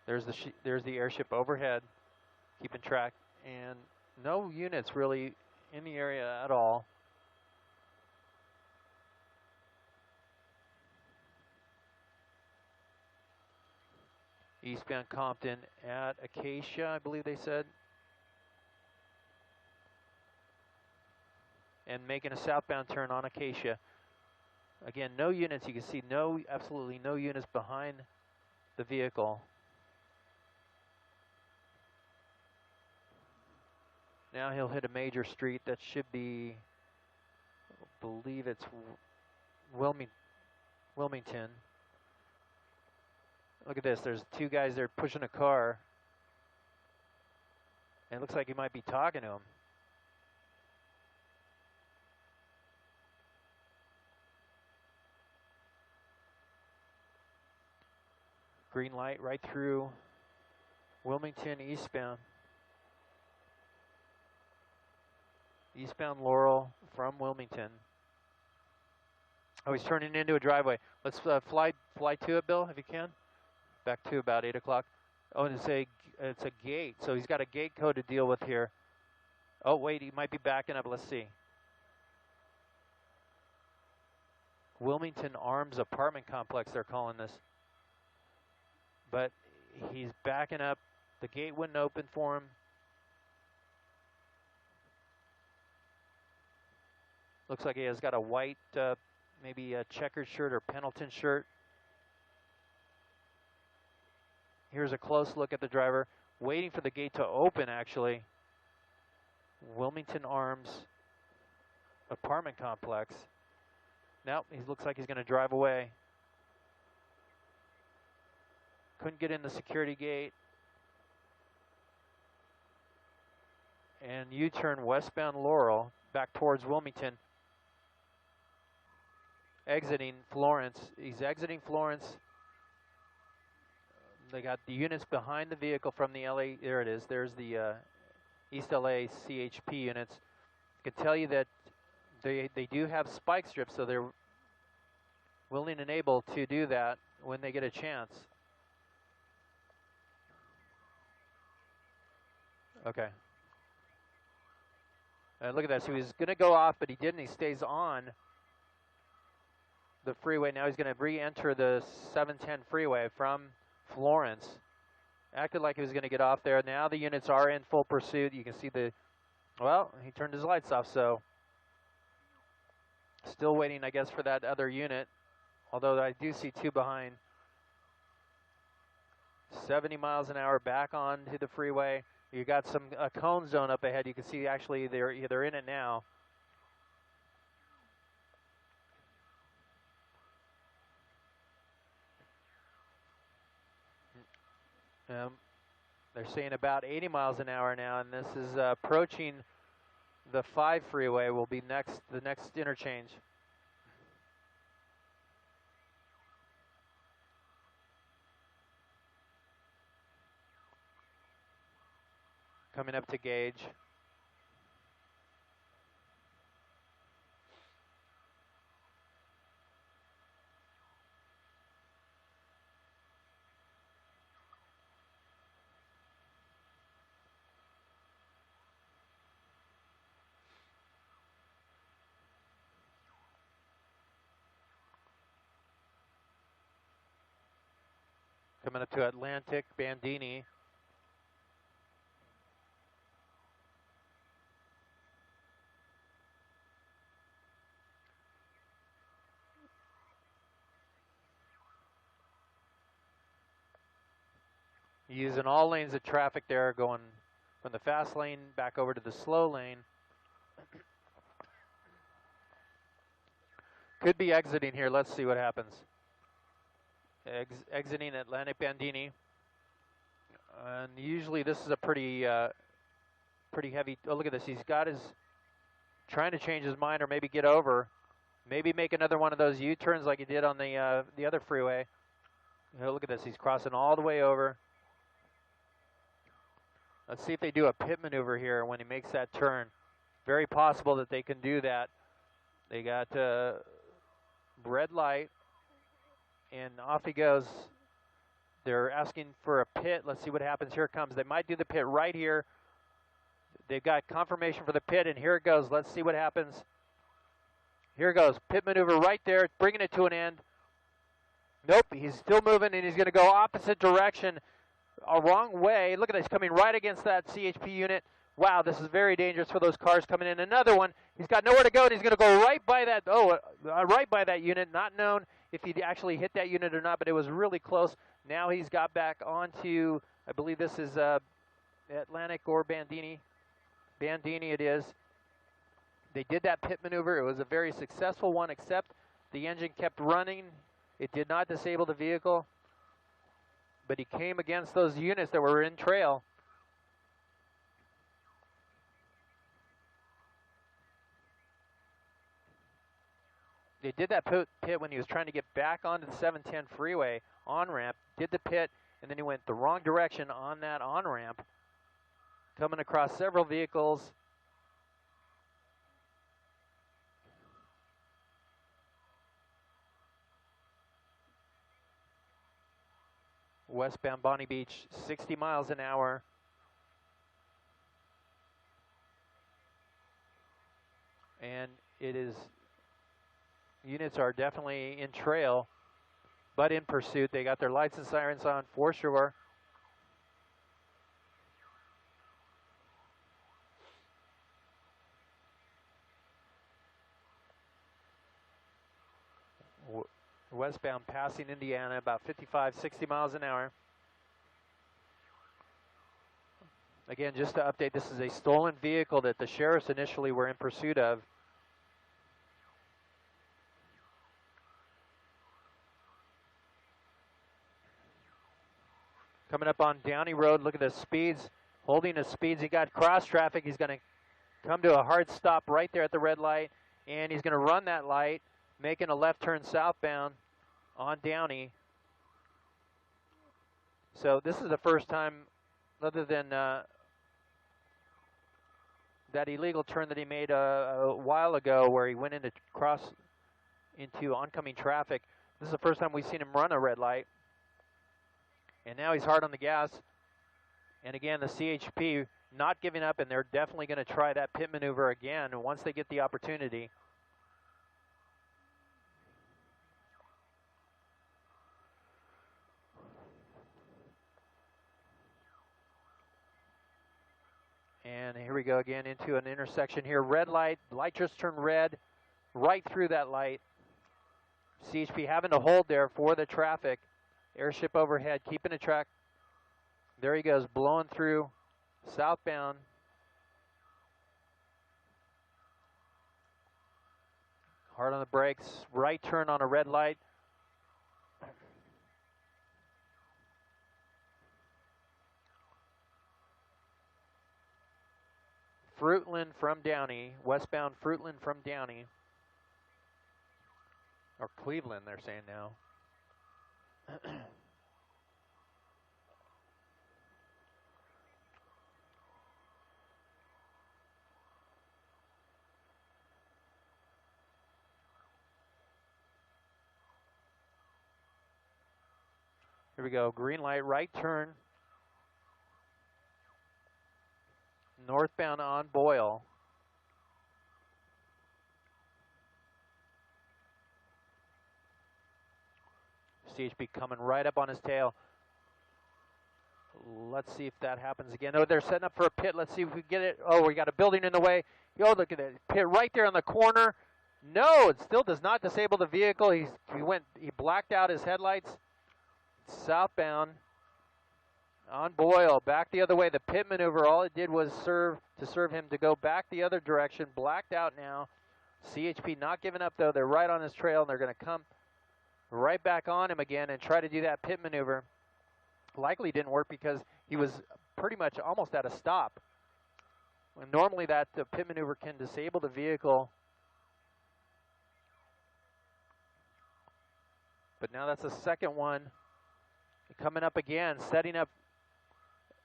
There's the airship overhead, keeping track, and no units really in the area at all. Eastbound Compton at Acacia, I believe they said. And making a southbound turn on Acacia. Again, no units. You can see absolutely no units behind the vehicle. Now he'll hit a major street that should be, I believe it's Wilmington. Look at this, there's two guys there pushing a car. And it looks like he might be talking to him. Green light right through Wilmington eastbound. Eastbound Laurel from Wilmington. Oh, he's turning into a driveway. Let's fly to it, Bill, if you can. Back to about 8 o'clock. Oh, and it's a gate. So he's got a gate code to deal with here. Oh, wait, he might be backing up. Let's see. Wilmington Arms Apartment Complex, they're calling this. But he's backing up. The gate wouldn't open for him. Looks like he has got a white, maybe a checkered shirt or Pendleton shirt. Here's a close look at the driver, waiting for the gate to open, actually. Wilmington Arms Apartment Complex. Now, he looks like he's going to drive away. Couldn't get in the security gate. And U-turn westbound Laurel, back towards Wilmington. Exiting Florence. He's exiting Florence. They got the units behind the vehicle from the LA. There it is. There's the East LA CHP units. I can tell you that they do have spike strips, so they're willing and able to do that when they get a chance. Okay. Look at that. So he was going to go off, but he didn't. He stays on the freeway. Now he's going to re-enter the 710 freeway from Florence. Acted like he was going to get off there. Now the units are in full pursuit. You can see well, he turned his lights off, so still waiting, I guess, for that other unit. Although I do see two behind. 70 miles an hour back onto the freeway. You got some cone zone up ahead. You can see actually they're in it now. They're saying about 80 miles an hour now, and this is approaching the 5 freeway. Will be the next interchange. Coming up to Gage. Coming up to Atlantic, Bandini. Using all lanes of traffic there, going from the fast lane back over to the slow lane. Could be exiting here. Let's see what happens. Exiting Atlantic Bandini. And usually this is a pretty heavy. Oh, look at this. He's got trying to change his mind or maybe get over. Maybe make another one of those U-turns like he did on the other freeway. Look at this. He's crossing all the way over. Let's see if they do a pit maneuver here when he makes that turn. Very possible that they can do that. They got red light, and off he goes. They're asking for a pit. Let's see what happens. Here it comes. They might do the pit right here. They've got confirmation for the pit, and here it goes. Let's see what happens. Here it goes. Pit maneuver right there, bringing it to an end. Nope, he's still moving, and he's going to go opposite direction, a wrong way. Look at this, coming right against that CHP unit. Wow, this is very dangerous for those cars coming in. Another one. He's got nowhere to go, and he's going to go right by that. Right by that unit. Not known if he actually hit that unit or not, but it was really close. Now he's got back onto, I believe this is Atlantic or Bandini. Bandini it is. They did that pit maneuver. It was a very successful one, except the engine kept running. It did not disable the vehicle, but he came against those units that were in trail. They did that pit when he was trying to get back onto the 710 freeway on-ramp, did the pit, and then he went the wrong direction on that on-ramp, coming across several vehicles. Westbound Bonnie Beach, 60 miles an hour. And it is, units are definitely in trail, but in pursuit. They got their lights and sirens on for sure. Westbound passing Indiana, about 55, 60 miles an hour. Again, just to update, this is a stolen vehicle that the sheriffs initially were in pursuit of. Coming up on Downey Road, look at the speeds, holding his speeds. He got cross traffic. He's going to come to a hard stop right there at the red light, and he's going to run that light, making a left turn southbound on Downey. So this is the first time, other than that illegal turn that he made a while ago where he went into oncoming traffic. This is the first time we've seen him run a red light. And now he's hard on the gas. And again, the CHP not giving up, and they're definitely going to try that pit maneuver again once they get the opportunity. And here we go again into an intersection here. Red light, light just turned red, right through that light. CHP having to hold there for the traffic. Airship overhead, keeping a track. There he goes, blowing through, southbound. Hard on the brakes, right turn on a red light. Fruitland from Downey, westbound Fruitland from Downey. Or Cleveland, they're saying now. Here we go, green light, right turn. Northbound on Boyle. CHP coming right up on his tail. Let's see if that happens again. Oh, they're setting up for a pit. Let's see if we get it. Oh, we got a building in the way. Oh, look at that pit right there on the corner. No, it still does not disable the vehicle. He blacked out his headlights. Southbound on Boyle, back the other way. The pit maneuver, all it did was serve him to go back the other direction. Blacked out now. CHP not giving up though. They're right on his trail, and they're going to come right back on him again and try to do that pit maneuver. Likely didn't work because he was pretty much almost at a stop. And normally that pit maneuver can disable the vehicle. But now that's the second one. Coming up again, setting up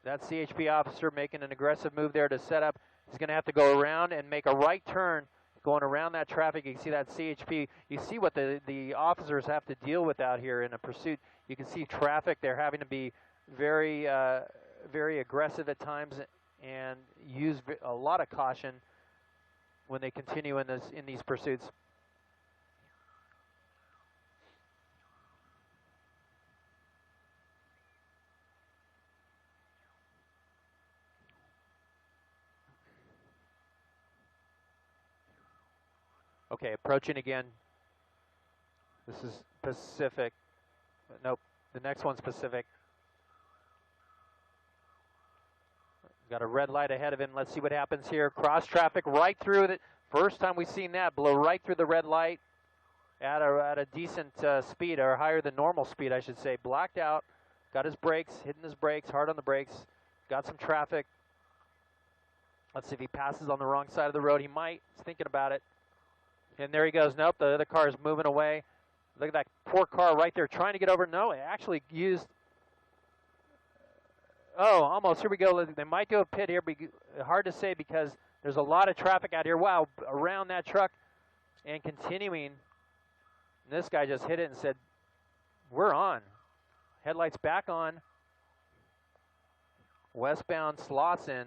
that CHP officer, making an aggressive move there to set up. He's going to have to go around and make a right turn, going around that traffic. You can see that CHP. You see what the officers have to deal with out here in a pursuit. You can see traffic. They're having to be very, very aggressive at times and use a lot of caution when they continue in these pursuits. Okay, approaching again. This is Pacific. Nope, the next one's Pacific. Got a red light ahead of him. Let's see what happens here. Cross traffic right through it. First time we've seen that, blow right through the red light at a decent speed, or higher than normal speed, I should say. Blacked out, got his brakes, hitting his brakes, hard on the brakes, got some traffic. Let's see if he passes on the wrong side of the road. He might. He's thinking about it. And there he goes. Nope, the other car is moving away. Look at that poor car right there trying to get over. No, it actually used... Oh, almost. Here we go. They might do a pit here. But hard to say because there's a lot of traffic out here. Wow, around that truck and continuing. And this guy just hit it and said, we're on. Headlights back on. Westbound Slauson.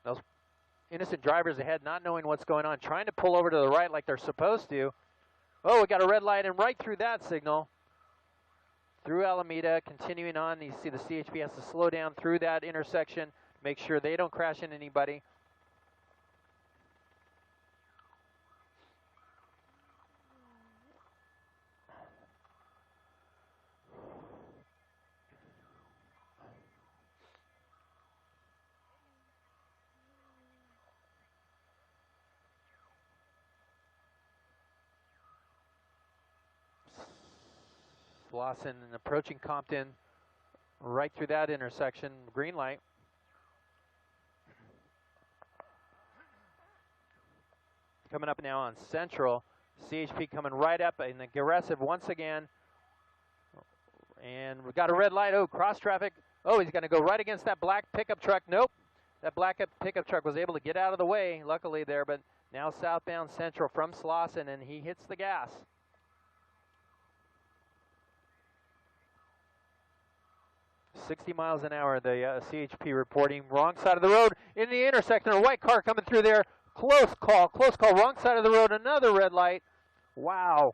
Those innocent drivers ahead not knowing what's going on, trying to pull over to the right like they're supposed to. Oh, we got a red light, and right through that signal, through Alameda, continuing on. You see the CHP has to slow down through that intersection, make sure they don't crash into anybody. Slauson and approaching Compton, right through that intersection, green light. Coming up now on Central, CHP coming right up and aggressive once again. And we've got a red light. Oh, cross traffic. Oh, he's going to go right against that black pickup truck. Nope. That black pickup truck was able to get out of the way, luckily there, but now southbound Central from Slauson, and he hits the gas. 60 miles an hour, the CHP reporting. Wrong side of the road in the intersection. A white car coming through there. Close call, wrong side of the road, another red light. Wow,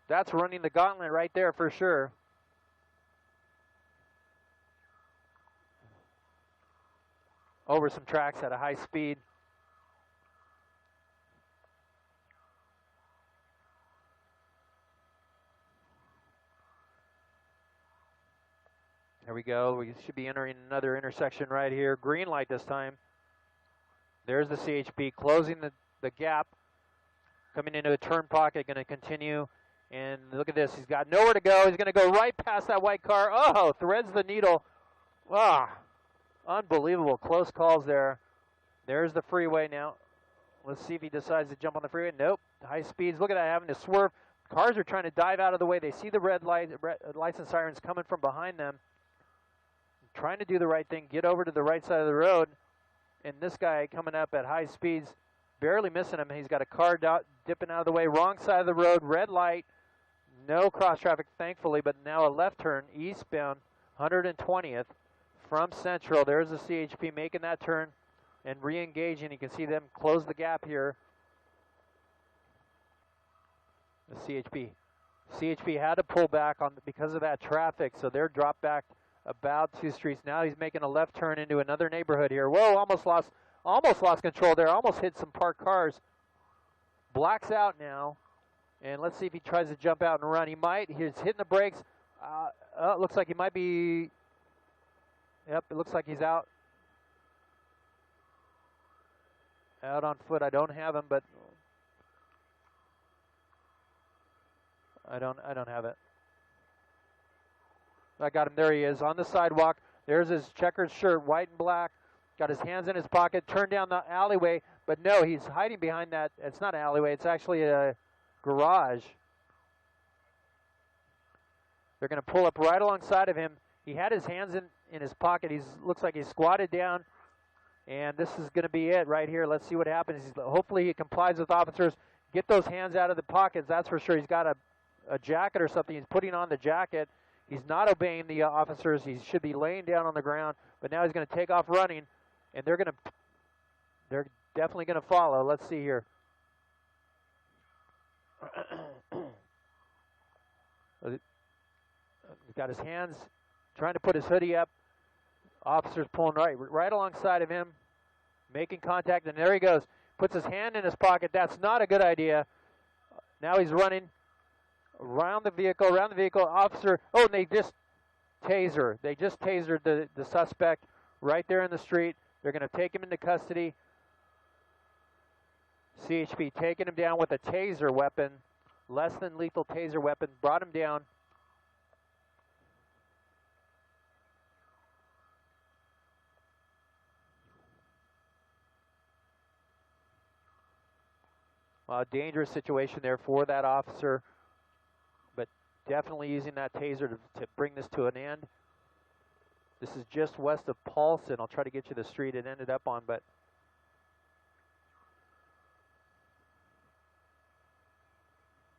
that's running the gauntlet right there for sure. Over some tracks at a high speed. There we go. We should be entering another intersection right here. Green light this time. There's the CHP closing the gap. Coming into a turn pocket, going to continue. And look at this. He's got nowhere to go. He's going to go right past that white car. Oh, threads the needle. Ah, unbelievable. Close calls there. There's the freeway now. Let's see if he decides to jump on the freeway. Nope. High speeds. Look at that, having to swerve. Cars are trying to dive out of the way. They see the red lights and sirens coming from behind them. Trying to do the right thing, get over to the right side of the road, and this guy coming up at high speeds, barely missing him. He's got a car dipping out of the way, wrong side of the road, red light, no cross traffic thankfully, but now a left turn eastbound 120th from Central. There's the CHP making that turn and re-engaging. You can see them close the gap here. The CHP had to pull back because of that traffic, so they're dropped back about 2 streets. Now he's making a left turn into another neighborhood here. Whoa, almost lost control there. Almost hit some parked cars. Blacks out now. And let's see if he tries to jump out and run. He might. He's hitting the brakes. Looks like he might be. Yep, it looks like he's out. Out on foot. I don't have him, but I don't have it. I got him. There he is on the sidewalk. There's his checkered shirt, white and black. Got his hands in his pocket, turned down the alleyway. But no, he's hiding behind that. It's not an alleyway. It's actually a garage. They're going to pull up right alongside of him. He had his hands in his pocket. Looks like he's squatted down, and this is going to be it right here. Let's see what happens. Hopefully he complies with officers. Get those hands out of the pockets, that's for sure. He's got a jacket or something. He's putting on the jacket. He's not obeying the officers. He should be laying down on the ground, but now he's going to take off running, and they're definitely going to follow. Let's see here. He's got his hands trying to put his hoodie up. Officer's pulling right alongside of him, making contact, and there he goes. Puts his hand in his pocket. That's not a good idea. Now he's running around the vehicle, Officer, oh, and they just tasered the suspect right there in the street. They're going to take him into custody. CHP taking him down with a taser weapon, less than lethal taser weapon, brought him down. Well, dangerous situation there for that officer, but definitely using that taser to bring this to an end. This is just west of Paulson. I'll try to get you the street it ended up on, but